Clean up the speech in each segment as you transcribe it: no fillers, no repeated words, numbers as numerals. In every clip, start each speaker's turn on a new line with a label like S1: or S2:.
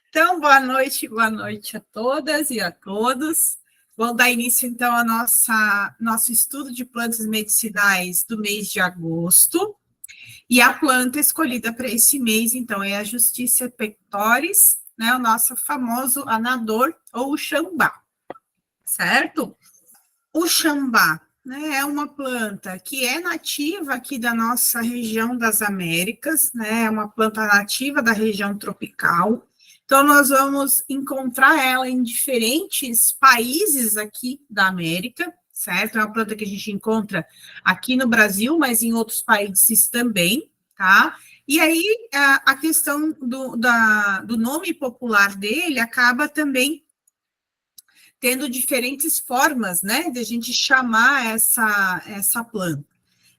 S1: Então, boa noite a todas e a todos. Vamos dar início, então, ao nosso estudo de plantas medicinais do mês de agosto. E a planta escolhida para esse mês, então, é a Justicia pectoris, né, o nosso famoso anador, ou o xambá, certo? O xambá, né, é uma planta que é nativa aqui da nossa região das Américas, né, é uma planta nativa da região tropical. Então, nós vamos encontrar ela em diferentes países aqui da América, certo? É uma planta que a gente encontra aqui no Brasil, mas em outros países também, tá? E aí, a questão do nome popular dele acaba também tendo diferentes formas, né, de a gente chamar essa planta.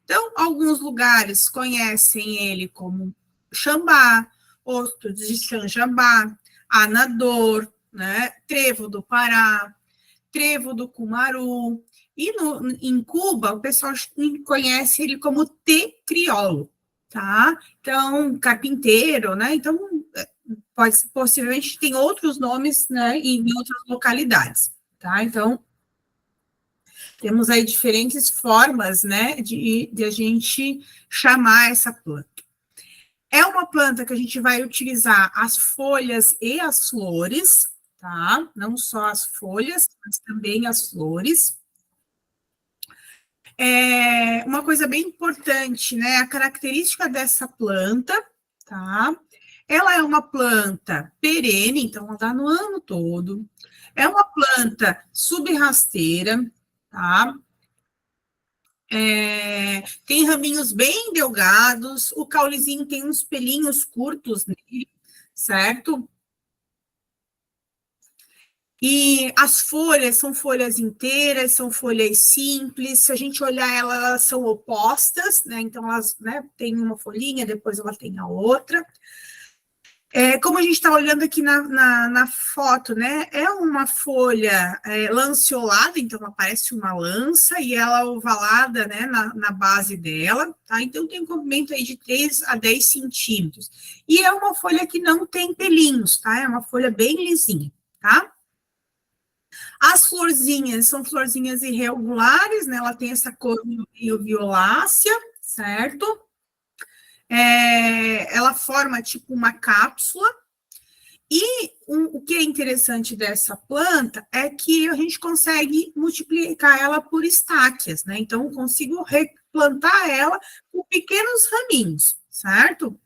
S1: Então, alguns lugares conhecem ele como xambá, outros de xanjambá, anador, né, trevo do Pará, trevo do Cumaru, e em Cuba o pessoal conhece ele como tê crioulo, tá? Então, carpinteiro, né? Então, possivelmente tem outros nomes, né, em outras localidades, tá? Então, temos aí diferentes formas, né, de a gente chamar essa planta. É uma planta que a gente vai utilizar as folhas e as flores, tá? Não só as folhas, mas também as flores. Uma coisa bem importante, né? A característica dessa planta, tá? Ela é uma planta perene, então ela dá no ano todo. É uma planta subrasteira, tá? Tem raminhos bem delgados, o caulezinho tem uns pelinhos curtos nele, certo? E as folhas são folhas inteiras, são folhas simples. Se a gente olhar elas são opostas, né? Então, elas, né, tem uma folhinha, depois ela tem a outra. Como a gente está olhando aqui na foto, né? É uma folha lanceolada, então ela parece uma lança, e ela ovalada, né, na base dela, tá? Então tem um comprimento aí de 3 a 10 centímetros. E é uma folha que não tem pelinhos, tá? É uma folha bem lisinha, tá? As florzinhas são florzinhas irregulares, né? Ela tem essa cor meio violácea, certo? Ela forma tipo uma cápsula. E o que é interessante dessa planta é que a gente consegue multiplicar ela por estáquias, né? Então, eu consigo replantar ela com pequenos raminhos, certo?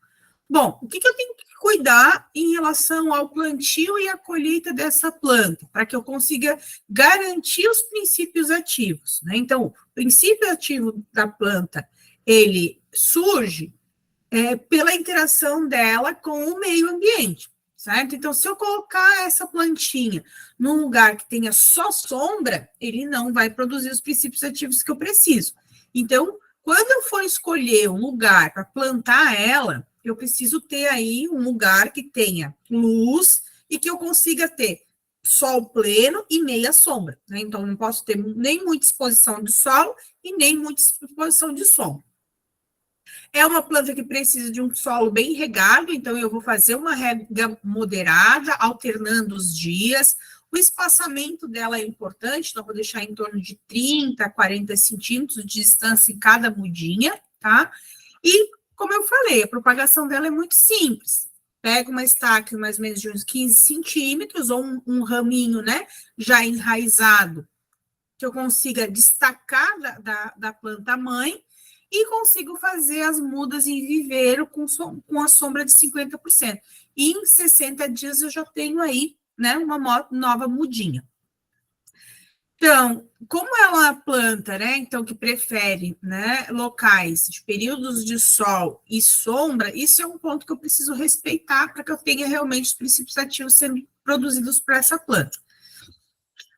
S1: Bom, o que eu tenho que cuidar em relação ao plantio e à colheita dessa planta, para que eu consiga garantir os princípios ativos, né? Então, o princípio ativo da planta, ele surge pela interação dela com o meio ambiente, certo? Então, se eu colocar essa plantinha num lugar que tenha só sombra, ele não vai produzir os princípios ativos que eu preciso. Então, quando eu for escolher um lugar para plantar ela, eu preciso ter aí um lugar que tenha luz e que eu consiga ter sol pleno e meia sombra, né? Então, não posso ter nem muita exposição de sol e nem muita exposição de sombra. É uma planta que precisa de um solo bem regado, então eu vou fazer uma rega moderada, alternando os dias. O espaçamento dela é importante, então eu vou deixar em torno de 30 a 40 centímetros de distância em cada mudinha, tá? E, como eu falei, a propagação dela é muito simples. Pega uma estaca mais ou menos de uns 15 centímetros, ou um raminho, né, já enraizado, que eu consiga destacar da planta mãe, e consigo fazer as mudas em viveiro com a sombra de 50%. E em 60 dias eu já tenho aí, né, uma nova mudinha. Então, como é uma planta, né, então que prefere, né, locais de períodos de sol e sombra, isso é um ponto que eu preciso respeitar para que eu tenha realmente os princípios ativos sendo produzidos para essa planta.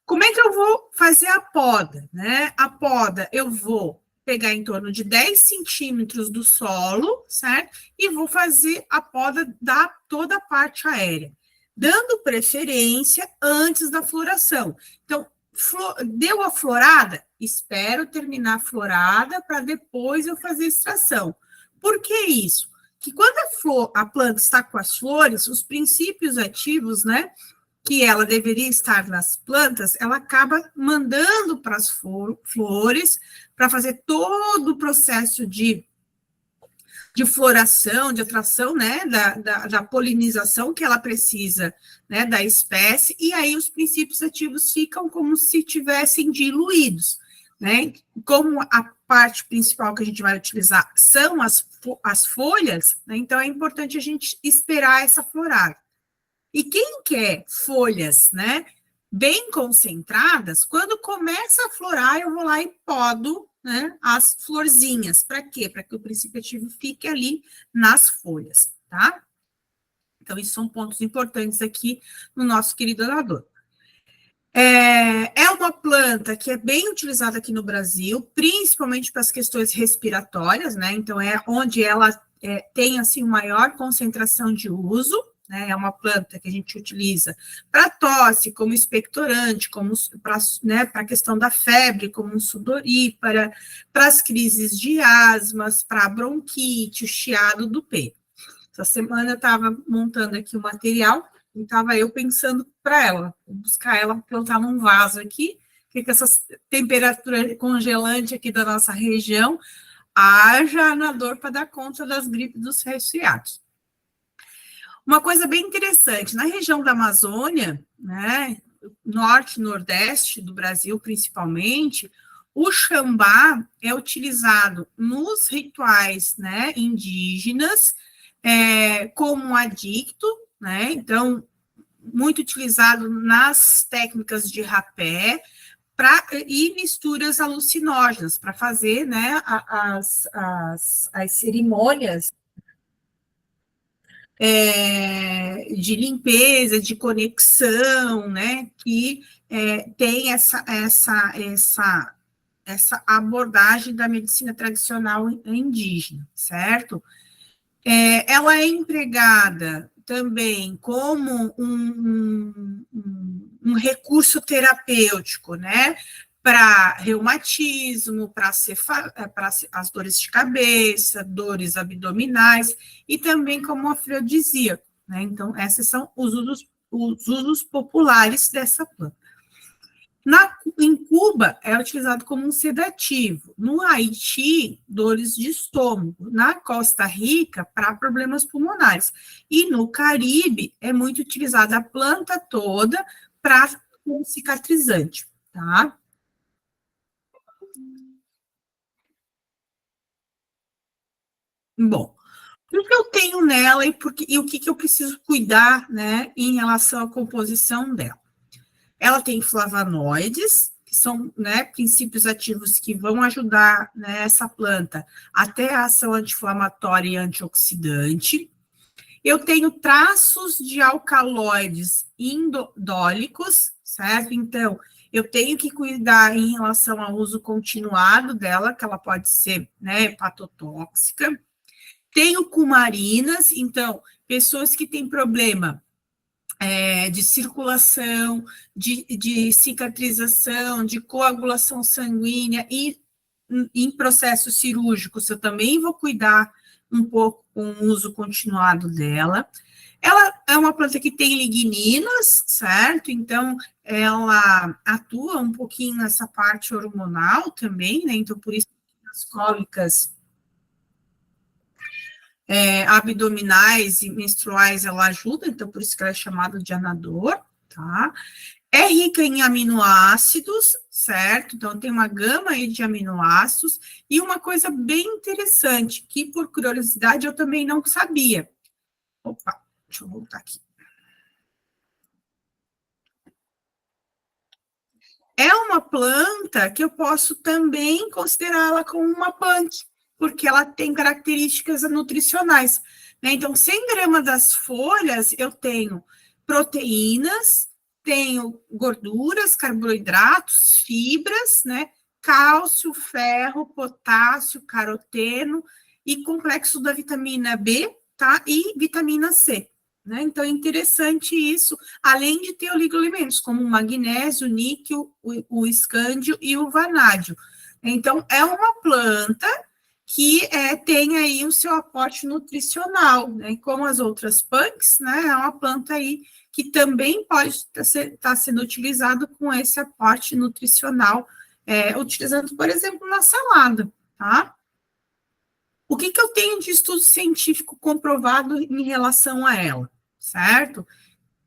S1: Como é que eu vou fazer a poda, né? A poda eu vou pegar em torno de 10 centímetros do solo, certo? E vou fazer a poda da toda a parte aérea, dando preferência antes da floração. Então, deu a florada? Espero terminar a florada para depois eu fazer a extração. Por que isso? que quando a planta está com as flores, os princípios ativos, né, que ela deveria estar nas plantas, ela acaba mandando para as flores para fazer todo o processo de floração, de atração, né, da polinização que ela precisa, né, da espécie, e aí os princípios ativos ficam como se tivessem diluídos, né, como a parte principal que a gente vai utilizar são as folhas, né, então é importante a gente esperar essa florada. E quem quer folhas, né, bem concentradas, quando começa a florar, eu vou lá e podo, né, as florzinhas. Para quê? Para que o princípio ativo fique ali nas folhas, tá? Então, isso são pontos importantes aqui no nosso querido orador. É uma planta que é bem utilizada aqui no Brasil, principalmente para as questões respiratórias, né? Então, é onde ela tem, assim, maior concentração de uso, né? É uma planta que a gente utiliza para tosse, como expectorante, como para, né, a questão da febre, como um sudorípara, para as crises de asmas, para a bronquite, o chiado do peito. Essa semana eu estava montando aqui o material e estava eu pensando para ela, buscar ela plantar num vaso aqui, que com essa temperatura congelante aqui da nossa região, haja anador para dar conta das gripes dos resfriados. Uma coisa bem interessante, na região da Amazônia, né, norte e nordeste do Brasil principalmente, o xambá é utilizado nos rituais, né, indígenas, como adicto, né, então, muito utilizado nas técnicas de rapé, e misturas alucinógenas, para fazer, né, as cerimônias de limpeza, de conexão, né, que tem essa abordagem da medicina tradicional indígena, certo? Ela é empregada também como um recurso terapêutico, né, para reumatismo, para as dores de cabeça, dores abdominais, e também como afrodisíaco, né? Então, esses são os usos populares dessa planta. Em Cuba, é utilizado como um sedativo. No Haiti, dores de estômago. Na Costa Rica, para problemas pulmonares. E no Caribe, é muito utilizada a planta toda para um cicatrizante, tá? Bom, o que eu tenho nela e o que eu preciso cuidar, né, em relação à composição dela? Ela tem flavonoides, que são, né, princípios ativos que vão ajudar, né, essa planta até a ação anti-inflamatória e antioxidante. Eu tenho traços de alcaloides indólicos, certo? Então, eu tenho que cuidar em relação ao uso continuado dela, que ela pode ser, né, hepatotóxica. Tenho cumarinas, então, pessoas que têm problema de circulação, de cicatrização, de coagulação sanguínea e em processos cirúrgicos, eu também vou cuidar um pouco com o uso continuado dela. Ela é uma planta que tem ligninas, certo? Então, ela atua um pouquinho nessa parte hormonal também, né? Então, por isso, as cólicas abdominais e menstruais, ela ajuda, então por isso que ela é chamada de anador, tá? É rica em aminoácidos, certo? Então tem uma gama aí de aminoácidos, e uma coisa bem interessante, que por curiosidade eu também não sabia. Opa, deixa eu voltar aqui. É uma planta que eu posso também considerá-la como uma punk, porque ela tem características nutricionais, né? Então, 100 gramas das folhas, eu tenho proteínas, tenho gorduras, carboidratos, fibras, né? Cálcio, ferro, potássio, caroteno e complexo da vitamina B, tá? E vitamina C. Né? Então, é interessante isso, além de ter oligoelementos, como o magnésio, o níquel, o escândio e o vanádio. Então, é uma planta que tem aí o seu aporte nutricional, né? Como as outras punks, né? É uma planta aí que também pode estar sendo utilizado com esse aporte nutricional, utilizando, por exemplo, na salada, tá? O que eu tenho de estudo científico comprovado em relação a ela, certo?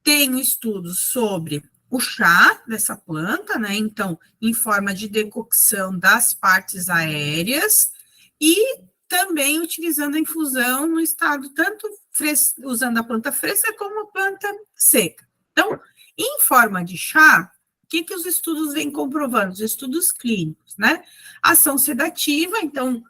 S1: Tenho estudos sobre o chá dessa planta, né? Então, em forma de decocção das partes aéreas e também utilizando a infusão no estado tanto usando a planta fresca como a planta seca. Então, em forma de chá, o que os estudos vêm comprovando? Os estudos clínicos, né? Ação sedativa, então,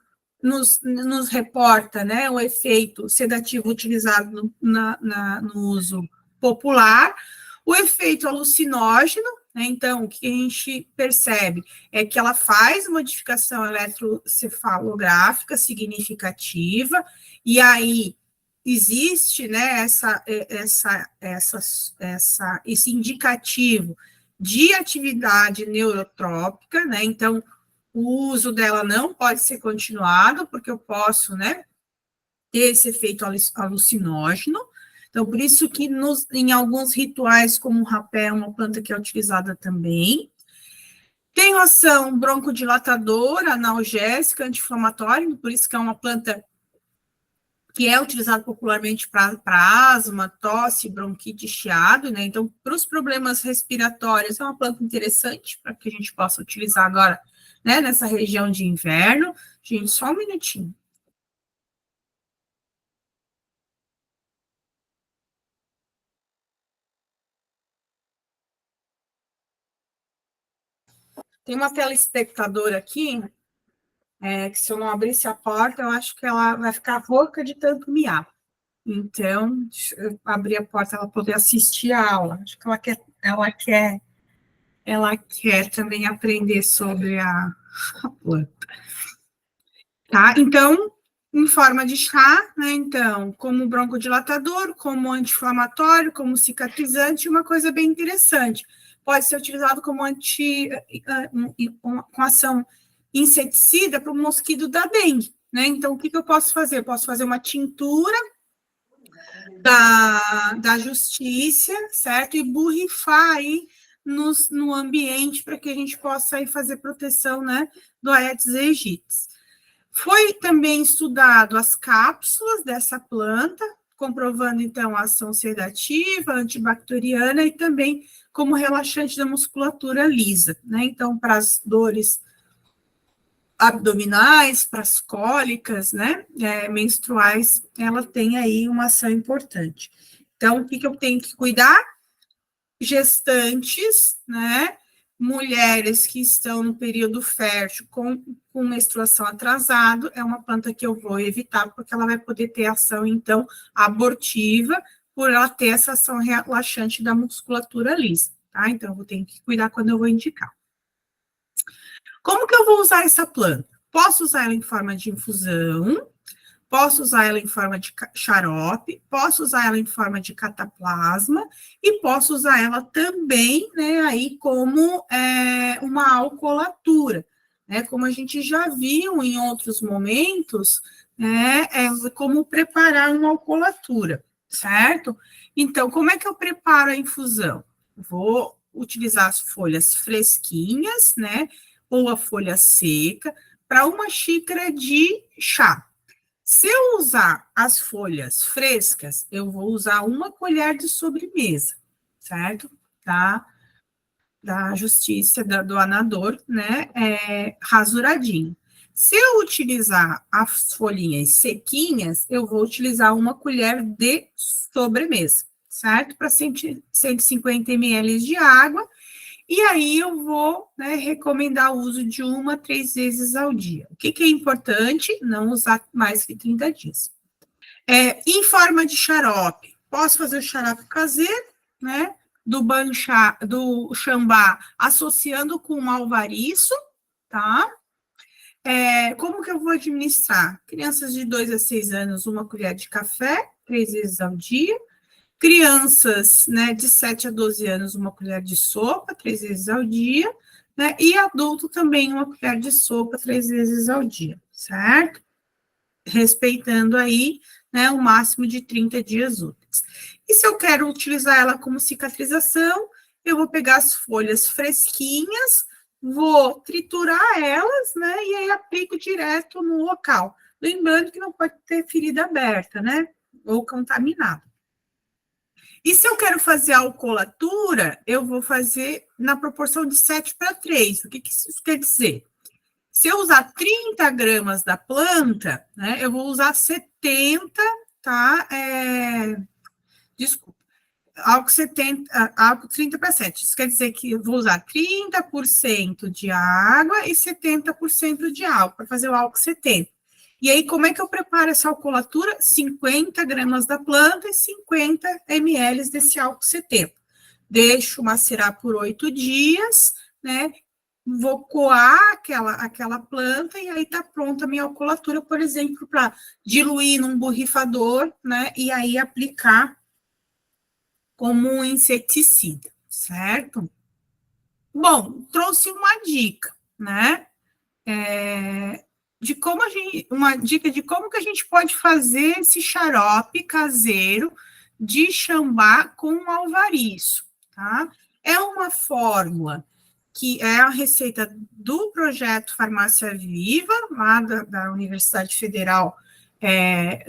S1: nos reporta, né, o efeito sedativo utilizado no uso popular, o efeito alucinógeno, né, então, o que a gente percebe é que ela faz modificação eletrocefalográfica significativa, e aí existe, né, esse indicativo de atividade neurotrópica, né, então, o uso dela não pode ser continuado, porque eu posso, né, ter esse efeito alucinógeno. Então, por isso que em alguns rituais, como o rapé, é uma planta que é utilizada também. Tem ação broncodilatadora, analgésica, anti-inflamatória, por isso que é uma planta que é utilizada popularmente para asma, tosse, bronquite, chiado, né? Então, para os problemas respiratórios, é uma planta interessante para que a gente possa utilizar agora, né, nessa região de inverno. Gente, só um minutinho. Tem uma telespectadora aqui, que se eu não abrisse a porta, eu acho que ela vai ficar rouca de tanto miar. Então, eu abrir a porta, ela poder assistir a aula. Acho que ela quer também aprender sobre a planta. Tá? Então, em forma de chá, né? Então, como broncodilatador, como anti-inflamatório, como cicatrizante, uma coisa bem interessante. Pode ser utilizado como com ação inseticida para o mosquito da dengue, né? Então, o que eu posso fazer? Eu posso fazer uma tintura da justiça, certo? E borrifar aí no ambiente para que a gente possa aí fazer proteção, né, do Aedes aegypti. Foi também estudado as cápsulas dessa planta, comprovando, então, a ação sedativa, antibacteriana e também como relaxante da musculatura lisa, né? Então, para as dores abdominais, para as cólicas, né, menstruais, ela tem aí uma ação importante. Então, o que eu tenho que cuidar? Gestantes, né, mulheres que estão no período fértil com menstruação atrasado, é uma planta que eu vou evitar, porque ela vai poder ter ação, então, abortiva, por ela ter essa ação relaxante da musculatura lisa, tá? Então, eu vou ter que cuidar quando eu vou indicar. Como que eu vou usar essa planta? Posso usar ela em forma de infusão, posso usar ela em forma de xarope, posso usar ela em forma de cataplasma e posso usar ela também, né, aí como uma alcoolatura, né, como a gente já viu em outros momentos, né, como preparar uma alcoolatura, certo? Então, como é que eu preparo a infusão? Vou utilizar as folhas fresquinhas, né, ou a folha seca, para uma xícara de chá. Se eu usar as folhas frescas, eu vou usar uma colher de sobremesa, certo? Da justiça, do anador, né? Rasuradinho. Se eu utilizar as folhinhas sequinhas, eu vou utilizar uma colher de sobremesa, certo? Para 150 ml de água. E aí eu vou, né, recomendar o uso de 1 a 3 vezes ao dia. O que é importante? Não usar mais que 30 dias. Em forma de xarope, posso fazer o xarope caseiro, né? Do chambá associando com o malvariço, tá? Como que eu vou administrar? Crianças de 2 a 6 anos, 1 colher de café, 3 vezes ao dia. Crianças, né, de 7 a 12 anos, 1 colher de sopa, 3 vezes ao dia, né? E adulto também, 1 colher de sopa, 3 vezes ao dia, certo? respeitando aí, né, o máximo de 30 dias úteis. E se eu quero utilizar ela como cicatrização, eu vou pegar as folhas fresquinhas, vou triturar elas, né, e aí aplico direto no local. Lembrando que não pode ter ferida aberta, né, ou contaminada. E se eu quero fazer a alcoolatura, eu vou fazer na proporção de 7:3. O que isso quer dizer? Se eu usar 30 gramas da planta, né, eu vou usar 70, tá? Desculpa, álcool 70, álcool 30:7. Isso quer dizer que eu vou usar 30% de água e 70% de álcool para fazer o álcool 70. E aí, como é que eu preparo essa alcoolatura? 50 gramas da planta e 50 ml desse álcool 70. Deixo macerar por 8 dias, né? Vou coar aquela planta e aí tá pronta a minha alcoolatura, por exemplo, para diluir num borrifador, né? E aí aplicar como um inseticida, certo? Bom, trouxe uma dica, né? De como uma dica de como que a gente pode fazer esse xarope caseiro de chambá com alvariço, tá? É uma fórmula que é a receita do projeto Farmácia Viva, lá da Universidade Federal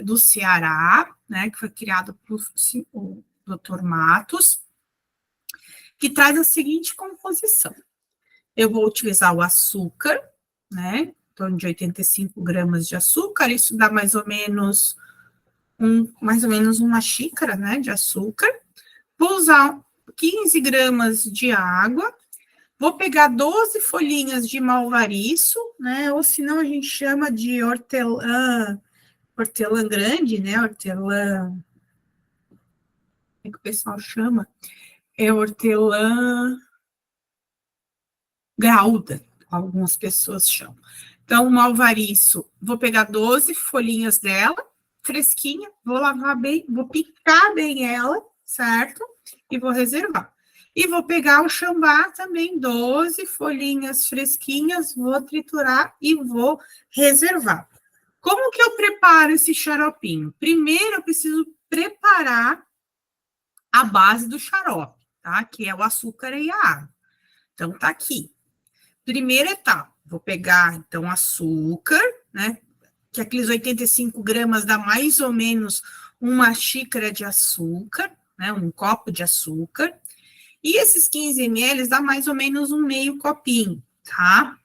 S1: do Ceará, né, que foi criado por o Dr. Matos, que traz a seguinte composição. Eu vou utilizar o açúcar, né, em torno de 85 gramas de açúcar, isso dá mais ou menos uma xícara, né, de açúcar. Vou usar 15 gramas de água, vou pegar 12 folhinhas de malvariço, né, ou senão a gente chama de hortelã grande, né, hortelã, como é que o pessoal chama? É hortelã graúda, algumas pessoas chamam. Então, o malvariço, vou pegar 12 folhinhas dela, fresquinha, vou lavar bem, vou picar bem ela, certo? E vou reservar. E vou pegar o chambá também, 12 folhinhas fresquinhas, vou triturar e vou reservar. Como que eu preparo esse xaropinho? Primeiro, eu preciso preparar a base do xarope, tá? Que é o açúcar e a água. Então, tá aqui. Primeira etapa, vou pegar, então, açúcar, né? Que aqueles 85 gramas dá mais ou menos uma xícara de açúcar, né? Um copo de açúcar. E esses 15 ml dá mais ou menos um meio copinho, tá?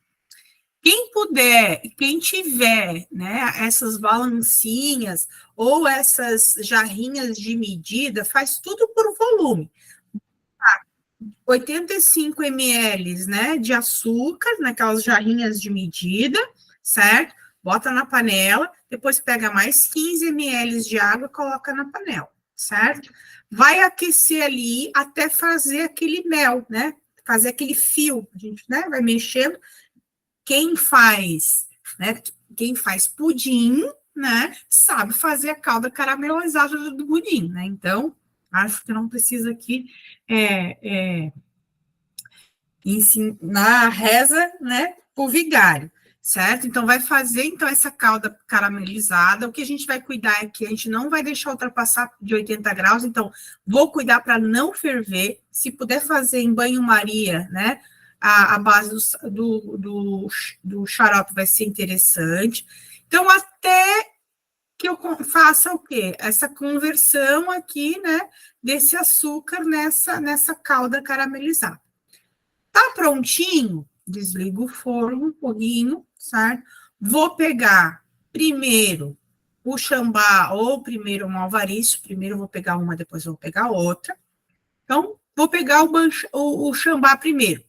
S1: Quem puder, quem tiver, né, essas balancinhas ou essas jarrinhas de medida, faz tudo por volume. 85 ml, né, de açúcar, naquelas jarrinhas de medida, certo? Bota na panela, depois pega mais 15 ml de água e coloca na panela, certo? Vai aquecer ali até fazer aquele mel, né? Fazer aquele fio, a gente, né, vai mexendo. Quem faz, né, quem faz pudim, né, sabe fazer a calda caramelizada do pudim, né? Então, acho que não precisa aqui ensinar a reza, né, pro vigário, certo? Então, vai fazer, então, essa calda caramelizada. O que a gente vai cuidar é que a gente não vai deixar ultrapassar de 80 graus, então, vou cuidar para não ferver. Se puder fazer em banho-maria, né, a base do xarope vai ser interessante. Então, até que eu faça o quê? Essa conversão aqui, né, desse açúcar nessa calda caramelizada. Tá prontinho? Desligo o forno um pouquinho, certo? Vou pegar primeiro o chambá ou primeiro o malvariço. Primeiro eu vou pegar uma, depois eu vou pegar outra. Então, vou pegar o chambá primeiro.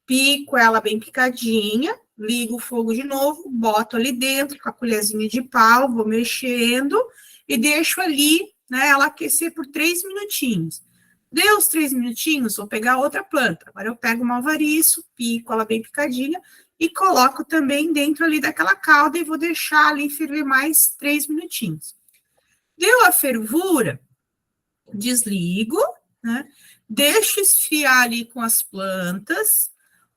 S1: Pico ela bem picadinha, ligo o fogo de novo, boto ali dentro com a colherzinha de pau, vou mexendo e deixo ali, né, ela aquecer por 3 minutinhos. Deu os 3 minutinhos, vou pegar outra planta. Agora eu pego o malvariço, pico ela bem picadinha e coloco também dentro ali daquela calda e vou deixar ali ferver mais 3 minutinhos. Deu a fervura, desligo, né? Deixo esfriar ali com as plantas,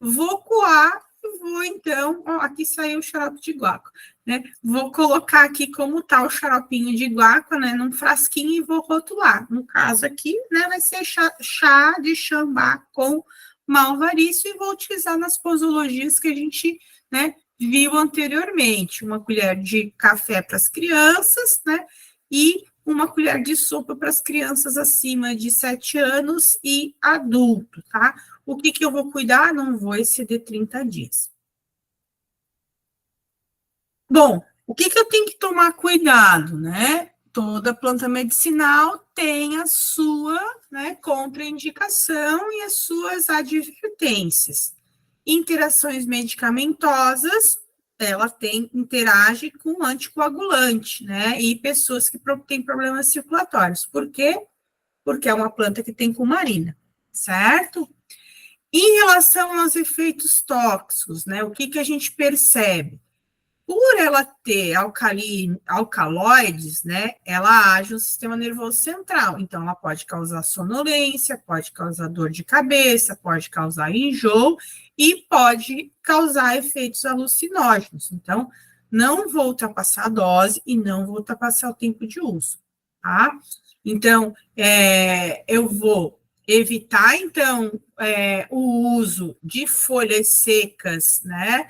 S1: vou coar e vou, então, ó, aqui saiu o xarope de guaco, né? Vou colocar aqui como tá o xaropinho de guaco, né, num frasquinho e vou rotular. No caso aqui, né, vai ser chá de chambá com malvarício e vou utilizar nas posologias que a gente, né, viu anteriormente. Uma colher de café para as crianças, né, e uma colher de sopa para as crianças acima de 7 anos e adulto, tá? O que eu vou cuidar? Não vou exceder 30 dias. Bom, o que eu tenho que tomar cuidado, né? Toda planta medicinal tem a sua, né, contraindicação e as suas advertências. Interações medicamentosas, ela interage com anticoagulante, né? E pessoas que têm problemas circulatórios. Por quê? Porque é uma planta que tem cumarina, certo? Em relação aos efeitos tóxicos, né? O que a gente percebe? Por ela ter alcaloides, né, ela age no sistema nervoso central. Então, ela pode causar sonolência, pode causar dor de cabeça, pode causar enjoo e pode causar efeitos alucinógenos. Então, não vou ultrapassar a dose e não vou ultrapassar o tempo de uso, tá? Então, eu vou evitar, então, o uso de folhas secas, né,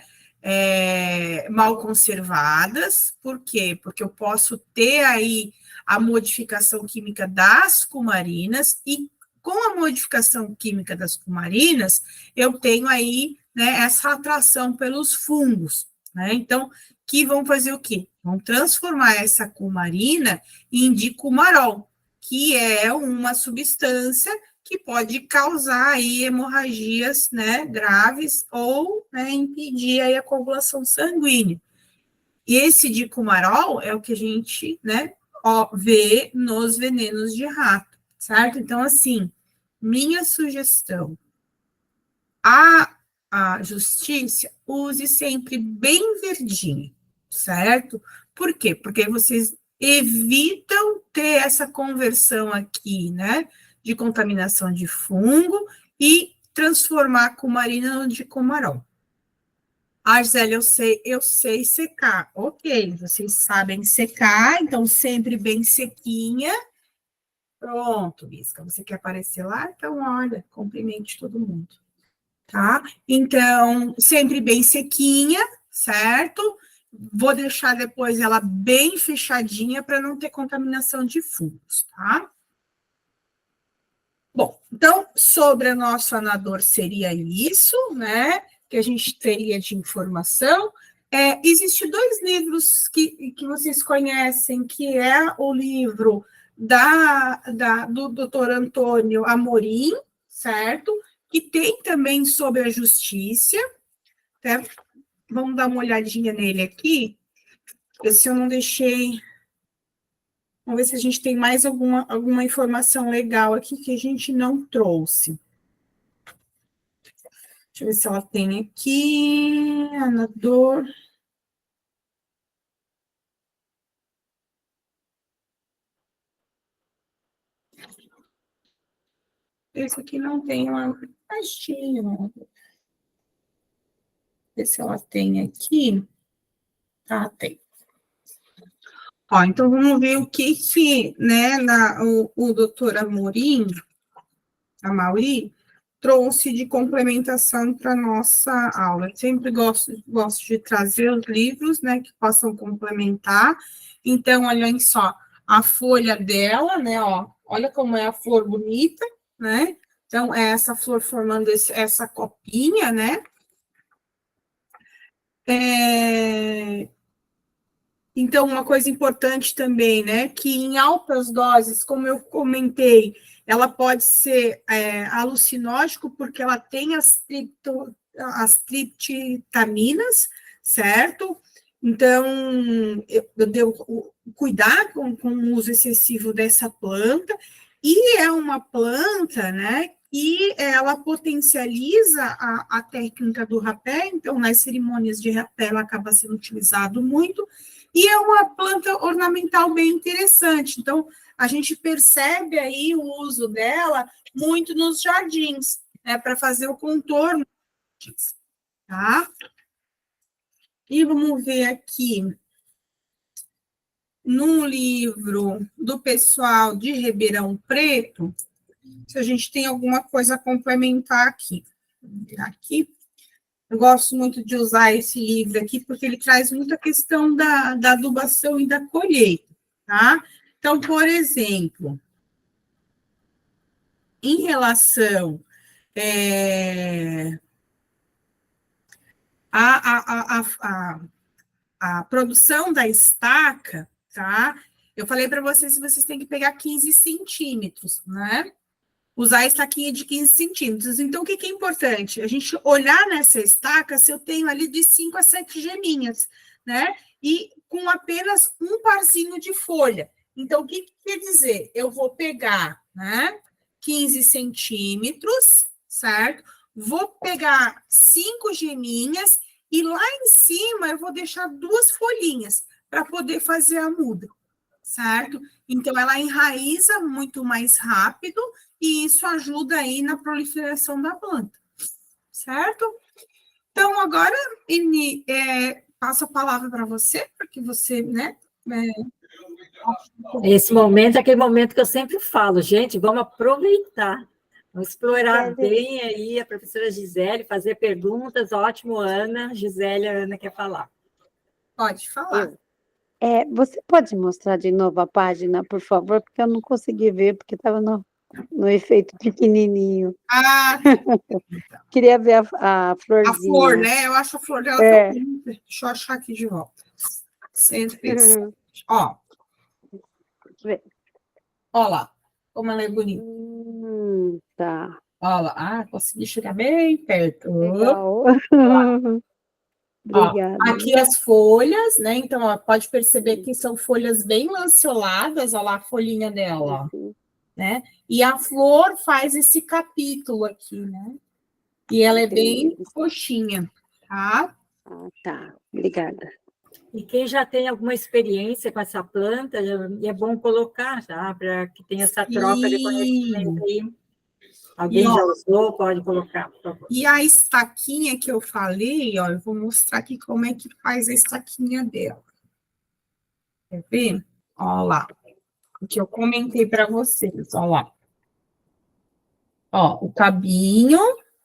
S1: mal conservadas. Por quê? Porque eu posso ter aí a modificação química das cumarinas e com a modificação química das cumarinas, eu tenho aí, né, essa atração pelos fungos, né? Então, que vão fazer o quê? Vão transformar essa cumarina em dicumarol, que é uma substância que pode causar aí hemorragias, né, graves ou, né, impedir aí a coagulação sanguínea. E esse dicumarol é o que a gente, né, vê nos venenos de rato, certo? Então, assim, minha sugestão, a justiça, use sempre bem verdinho, certo? Por quê? Porque vocês evitam ter essa conversão aqui, né, de contaminação de fungo e transformar a cumarina no dicumarol. Ah, Gisele, eu sei secar. Ok, vocês sabem secar, então sempre bem sequinha. Pronto, Bisca, você quer aparecer lá? Então, olha, cumprimente todo mundo, tá? Então, sempre bem sequinha, certo? Vou deixar depois ela bem fechadinha para não ter contaminação de fungos, tá? Bom, então, sobre o nosso anador seria isso, né? Que a gente teria de informação. Existem dois livros que vocês conhecem, que é o livro do doutor Antônio Amorim, certo? Que tem também sobre a justiça. Né? Vamos dar uma olhadinha nele aqui, ver se eu não deixei. Vamos ver se a gente tem mais alguma informação legal aqui que a gente não trouxe. Deixa eu ver se ela tem aqui. Anador. Esse aqui não tem uma pastinha. Ver se ela tem aqui. Tá, tem. Ó, então vamos ver o que né, o doutor Amorim, a Mauri, trouxe de complementação para a nossa aula. Eu sempre gosto de trazer os livros, né, que possam complementar. Então, olhem só, a folha dela, né, ó, olha como é a flor bonita, né? Então, é essa flor formando essa copinha, né? Então, uma coisa importante também, né, que em altas doses, como eu comentei, ela pode ser alucinógeno porque ela tem as triptaminas, certo? Então, eu devo cuidar com o uso excessivo dessa planta, e é uma planta, né, e ela potencializa a técnica do rapé, então, nas cerimônias de rapé, ela acaba sendo utilizado muito, e é uma planta ornamental bem interessante. Então, a gente percebe aí o uso dela muito nos jardins, né, para fazer o contorno, tá? E vamos ver aqui num livro do pessoal de Ribeirão Preto, se a gente tem alguma coisa a complementar aqui. Aqui, eu gosto muito de usar esse livro aqui, porque ele traz muita questão da adubação e da colheita, tá? Então, por exemplo, em relação à produção da estaca, tá? Eu falei para vocês que vocês têm que pegar 15 centímetros, né? Usar a estaquinha de 15 centímetros. Então, o que é importante? A gente olhar nessa estaca se eu tenho ali de 5 a 7 geminhas, né? E com apenas um parzinho de folha. Então, o que quer dizer? Eu vou pegar, né, 15 centímetros, certo? Vou pegar 5 geminhas e lá em cima eu vou deixar 2 folhinhas para poder fazer a muda, certo? Então, ela enraiza muito mais rápido e isso ajuda aí na proliferação da planta, certo? Então, agora, Ini, passo a palavra para você, porque você, né?
S2: Esse momento é aquele momento que eu sempre falo, gente, vamos aproveitar, vamos explorar bem aí a professora Gisele, fazer perguntas, ótimo, Ana. Gisele, a Ana quer falar.
S1: Pode falar.
S3: Você pode mostrar de novo a página, por favor, porque eu não consegui ver, porque estava no efeito pequeninininho. Queria ver a florzinha.
S1: A flor, né? Eu acho a flor dela tão bonita. Deixa eu achar aqui de volta. 107. Ó. Ó lá, como ela é bonita.
S3: Tá.
S1: Ó lá. Consegui chegar bem perto.
S3: Legal. Obrigada.
S1: Ó, aqui as folhas, né? Então, ó, pode perceber que são folhas bem lanceoladas, ó lá a folhinha dela, ó, né? E a flor faz esse capítulo aqui, né? E ela é bem roxinha, tá?
S3: Tá, obrigada.
S2: E quem já tem alguma experiência com essa planta, é bom colocar, tá? Para que tenha essa troca de conhecimento aí. Alguém já usou, pode colocar, por favor.
S1: E a estaquinha que eu falei, ó, eu vou mostrar aqui como é que faz a estaquinha dela. Quer ver? Ó lá. O que eu comentei para vocês, ó lá. Ó, o cabinho,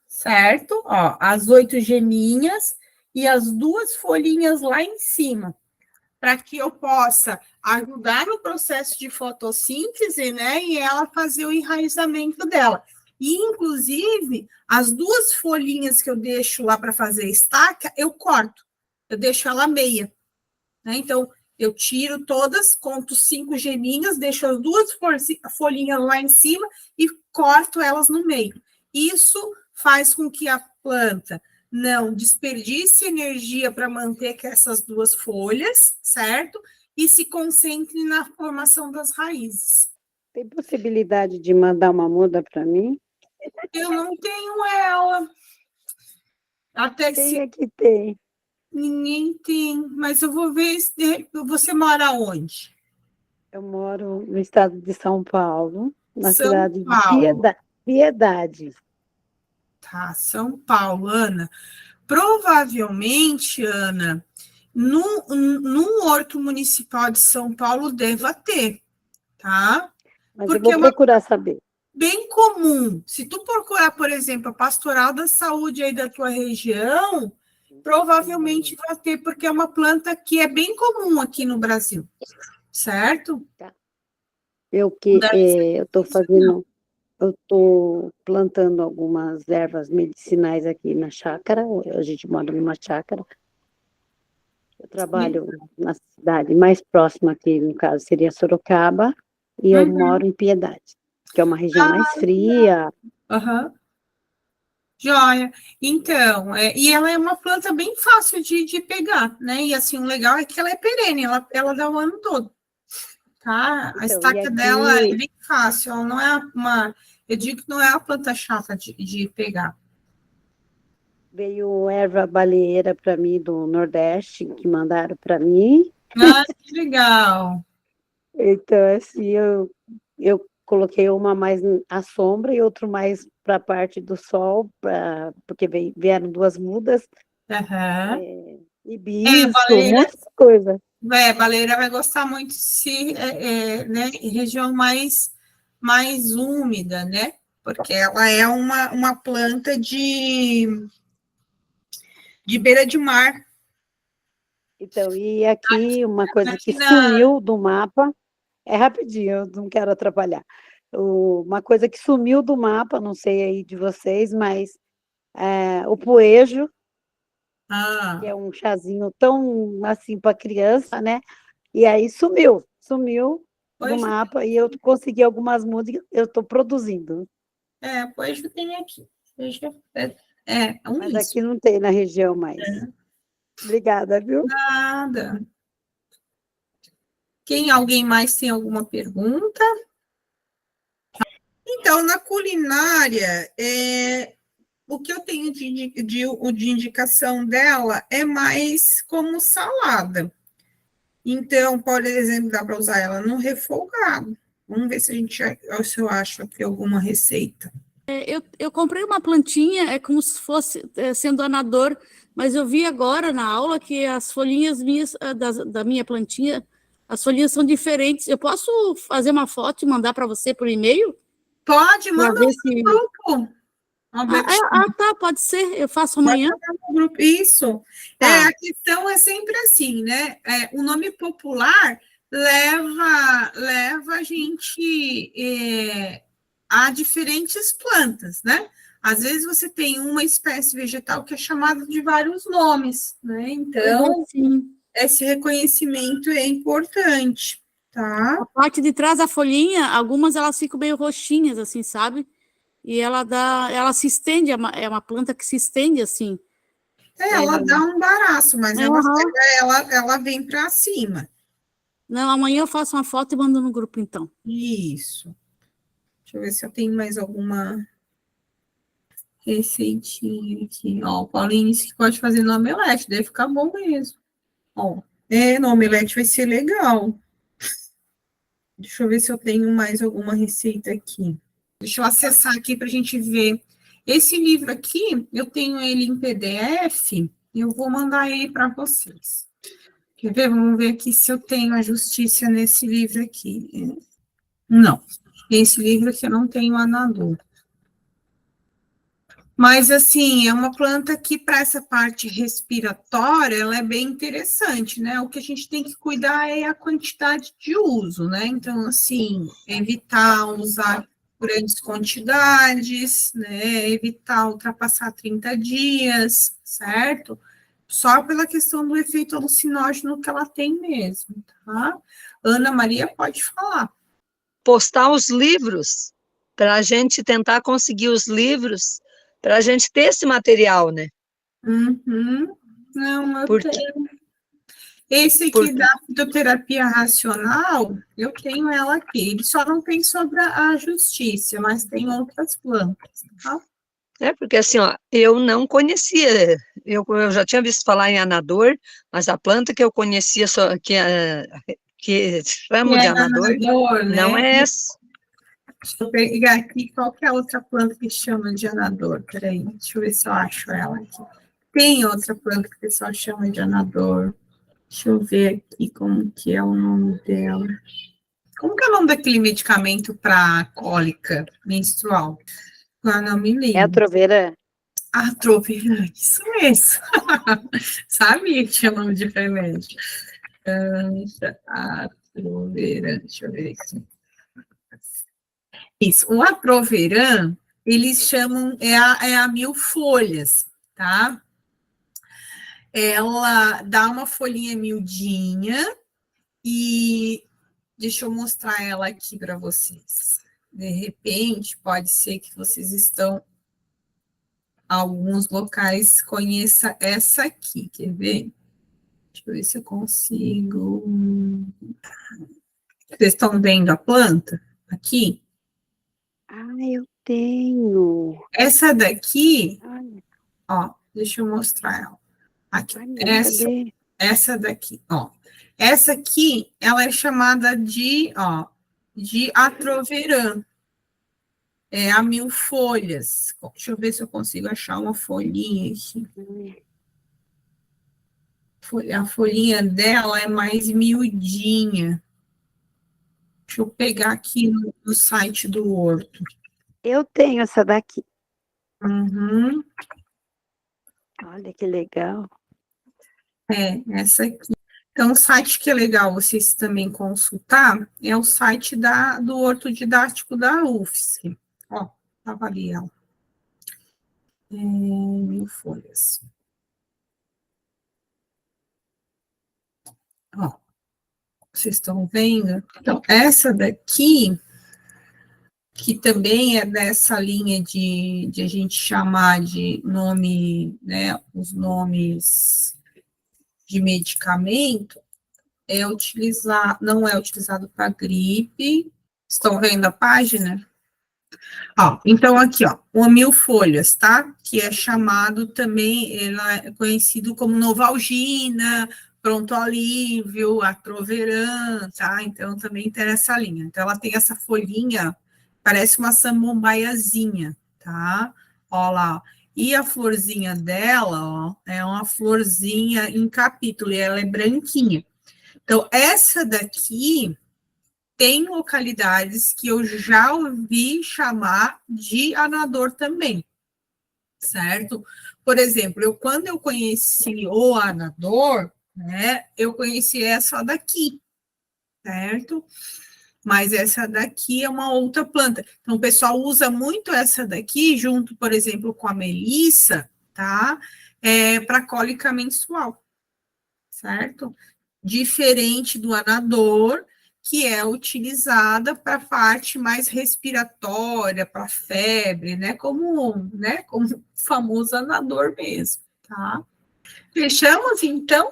S1: certo? Ó, as 8 geminhas e as 2 folhinhas lá em cima, para que eu possa ajudar no processo de fotossíntese, né? E ela fazer o enraizamento dela. E, inclusive, as 2 folhinhas que eu deixo lá para fazer a estaca, eu corto. Eu deixo ela meia, né? Então, eu tiro todas, conto 5 geminhas, deixo as 2 folhinhas lá em cima e corto elas no meio. Isso faz com que a planta não desperdice energia para manter essas 2 folhas, certo? E se concentre na formação das raízes.
S3: Tem possibilidade de mandar uma muda para mim?
S1: Eu não tenho ela. Até
S3: Quem é que tem?
S1: Ninguém tem, mas eu vou ver se você mora onde?
S3: Eu moro no estado de São Paulo, na
S1: São
S3: cidade
S1: Paulo.
S3: de Piedade.
S1: Tá, São Paulo, Ana. Provavelmente, Ana, num horto municipal de São Paulo deva ter, tá?
S3: Mas
S1: porque
S3: eu vou procurar saber.
S1: Bem comum. Se tu procurar, por exemplo, a pastoral da saúde aí da tua região, provavelmente vai ter, porque é uma planta que é bem comum aqui no Brasil, certo?
S3: Tá. Eu estou plantando algumas ervas medicinais aqui na chácara. A gente mora numa chácara. Eu trabalho na cidade mais próxima aqui, no caso, seria Sorocaba, e eu moro em Piedade, que é uma região mais fria.
S1: Joia. Então, e ela é uma planta bem fácil de pegar, né? E assim, o legal é que ela é perene, ela dá o ano todo, tá? A estaca dela é bem fácil, ela não é eu digo que não é uma planta chata de pegar.
S3: Veio erva baleeira para mim do Nordeste, que mandaram para mim.
S1: Ah, que legal.
S3: Então, assim, eu coloquei uma mais à sombra e outra mais para a parte do sol, porque vieram 2 mudas. hibisco, um
S1: baleira,
S3: monte de coisa.
S1: baleira vai gostar muito se, né, em região mais úmida, né? Porque ela é uma planta de beira de mar.
S3: Então, e aqui uma coisa que
S1: Aqui na,
S3: sumiu do mapa, é rapidinho, eu não quero atrapalhar. Uma coisa que sumiu do mapa, não sei aí de vocês, mas o poejo, que é um chazinho tão assim para criança, né? E aí sumiu do
S1: hoje,
S3: mapa e eu consegui algumas músicas, eu estou produzindo.
S1: hoje tem aqui. Hoje é um
S3: Mas
S1: isso.
S3: aqui não tem na região mais. Obrigada, viu?
S1: Nada. Alguém mais tem alguma pergunta? Então, na culinária, o que eu tenho de indicação dela é mais como salada. Então, por exemplo, dá para usar ela no refogado. Vamos ver se eu acho aqui alguma receita.
S4: Eu comprei uma plantinha, é como se fosse sendo anador, mas eu vi agora na aula que as folhinhas minhas, da minha plantinha, as folhinhas são diferentes. Eu posso fazer uma foto e mandar para você por e-mail?
S1: Pode,
S4: Para
S1: manda
S4: ver
S1: no
S4: se.
S1: grupo.
S4: Tá, pode ser. Eu faço
S1: Pode
S4: amanhã.
S1: mandar no grupo. Isso.
S4: Tá.
S1: A questão é sempre assim, né? O nome popular leva a gente a diferentes plantas, né? Às vezes você tem uma espécie vegetal que é chamada de vários nomes, né? Então,
S4: Sim.
S1: esse reconhecimento é importante, tá?
S4: A parte de trás da folhinha, algumas elas ficam meio roxinhas, assim, sabe? E ela se estende, é uma planta que se estende assim.
S1: Ela dá um baraço, mas
S4: Aham.
S1: ela vem para cima.
S4: Não, amanhã eu faço uma foto e mando no grupo, então.
S1: Isso. Deixa eu ver se eu tenho mais alguma receitinha aqui. Ó, o Paulinho disse que pode fazer no omelete, deve ficar bom mesmo. Ó, no omelete vai ser legal. Deixa eu ver se eu tenho mais alguma receita aqui. Deixa eu acessar aqui para a gente ver. Esse livro aqui, eu tenho ele em PDF, e eu vou mandar ele para vocês. Quer ver? Vamos ver aqui se eu tenho a justiça nesse livro aqui. Não, esse livro aqui eu não tenho anador. Mas, assim, é uma planta que, para essa parte respiratória, ela é bem interessante, né? O que a gente tem que cuidar é a quantidade de uso, né? Então, assim, evitar usar grandes quantidades, né? Evitar ultrapassar 30 dias, certo? Só pela questão do efeito alucinógeno que ela tem mesmo, tá? Ana Maria pode falar.
S5: Postar os livros, para a gente tentar conseguir os livros, para a gente ter esse material, né?
S1: Uhum. Não, eu
S5: Porque,
S1: tenho. Esse aqui
S5: porque,
S1: da fitoterapia racional, eu tenho ela aqui. Ele só não tem sobre a justiça, mas tem outras plantas, tá?
S5: porque assim, ó, eu não conhecia, eu já tinha visto falar em anador, mas a planta que eu conhecia, que
S1: Que
S5: chamam
S1: é
S5: de anador,
S1: danador,
S5: não
S1: né?
S5: é essa.
S1: Deixa eu pegar aqui qual que é a outra planta que chama de anador. Peraí, deixa eu ver se eu acho ela aqui. Tem outra planta que o pessoal chama de anador. Deixa eu ver aqui como que é o nome dela. Como que é o nome daquele medicamento para cólica menstrual? Ah, não me
S3: É a
S1: lembro.
S3: troveira.
S1: Atrovera, isso mesmo. Sabia que tinha nome de remédio. Atrovera, deixa eu ver aqui. Isso, o Atroveran, eles chamam, é a 1.000 folhas, tá? Ela dá uma folhinha miudinha e deixa eu mostrar ela aqui para vocês. De repente, pode ser que vocês estão alguns locais conheça essa aqui, quer ver? Deixa eu ver se eu consigo. Vocês estão vendo a planta aqui?
S3: Eu tenho.
S1: Essa daqui,
S3: Ai,
S1: ó, deixa eu mostrar ela. Aqui,
S3: cadê?
S1: essa daqui, ó. Essa aqui, ela é chamada de Atroveran. É a 1.000 folhas. Deixa eu ver se eu consigo achar uma folhinha aqui. A folhinha dela é mais miudinha. Deixa eu pegar aqui no site do horto.
S3: Eu tenho essa daqui.
S1: Uhum.
S3: Olha que legal.
S1: Essa aqui. Então, o site que é legal vocês também consultar é o site do Horto Didático da UFSC. Ó, estava ali, ó. 1000 folhas. Ó, vocês estão vendo? Então, essa daqui, que também é dessa linha de a gente chamar de nome, né, os nomes de medicamento, não é utilizado para gripe. Estão vendo a página? Ó, então, aqui, ó, o 1000 folhas, tá? Que é chamado também, ela é conhecido como Novalgina, Pronto Alívio, Atroveran, tá? Então, também tem essa linha. Então, ela tem essa folhinha, parece uma samambaiazinha, tá? Ó lá. E a florzinha dela, ó, é uma florzinha em capítulo, e ela é branquinha. Então, essa daqui tem localidades que eu já ouvi chamar de anador também, certo? Por exemplo, quando eu conheci o anador, né, eu conheci essa daqui, certo? Mas essa daqui é uma outra planta. Então, o pessoal usa muito essa daqui, junto, por exemplo, com a melissa, tá? Para cólica menstrual, certo? Diferente do anador, que é utilizada para a parte mais respiratória, para febre, né? Como o famoso anador mesmo, tá? Fechamos, então?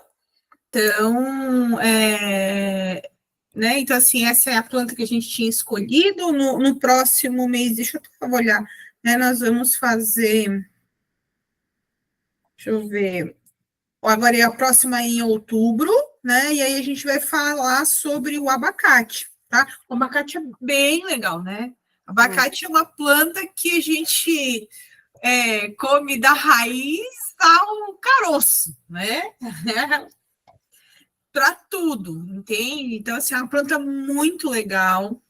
S1: Então, né? Então, assim, essa é a planta que a gente tinha escolhido. No próximo mês, deixa eu olhar, né? Nós vamos fazer, deixa eu ver, agora é a próxima em outubro, né? E aí a gente vai falar sobre o abacate, tá? O abacate é bem legal, né? Abacate é uma planta que a gente come da raiz ao caroço, né? Para tudo, entende? Então, assim, é uma planta muito legal.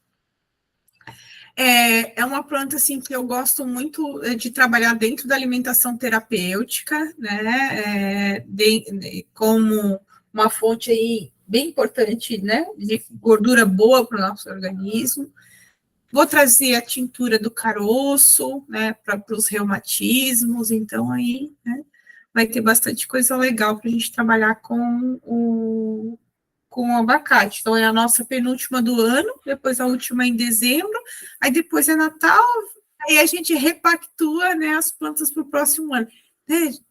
S1: É uma planta, assim, que eu gosto muito de trabalhar dentro da alimentação terapêutica, né, como uma fonte aí bem importante, né, de gordura boa para o nosso organismo. Vou trazer a tintura do caroço, né, para os reumatismos, então aí, né, vai ter bastante coisa legal para a gente trabalhar com o abacate. Então, é a nossa penúltima do ano, depois a última em dezembro, aí depois é Natal, aí a gente repactua, né, as plantas para o próximo ano.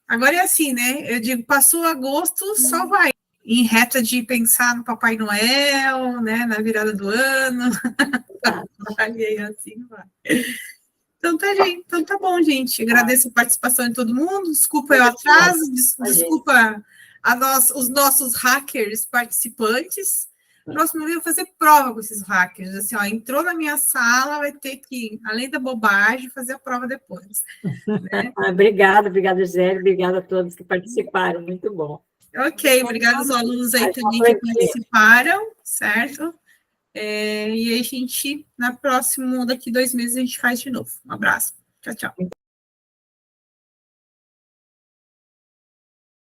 S1: Agora é assim, né? Eu digo, passou agosto, só vai. Em reta de pensar no Papai Noel, né, na virada do ano. E assim vai. Então tá bom, gente. Agradeço a participação de todo mundo. Desculpa o atraso, desculpa os nossos hackers participantes. Próximo eu vou fazer prova com esses hackers. Assim, ó, entrou na minha sala, vai ter que, além da bobagem, fazer a prova depois. Né?
S2: Obrigada, Gisele. Obrigada a todos que participaram. Muito bom.
S1: Ok, obrigada aos alunos aí também que participaram, certo? E aí a gente, daqui 2 meses, a gente faz de novo. Um abraço. Tchau, tchau.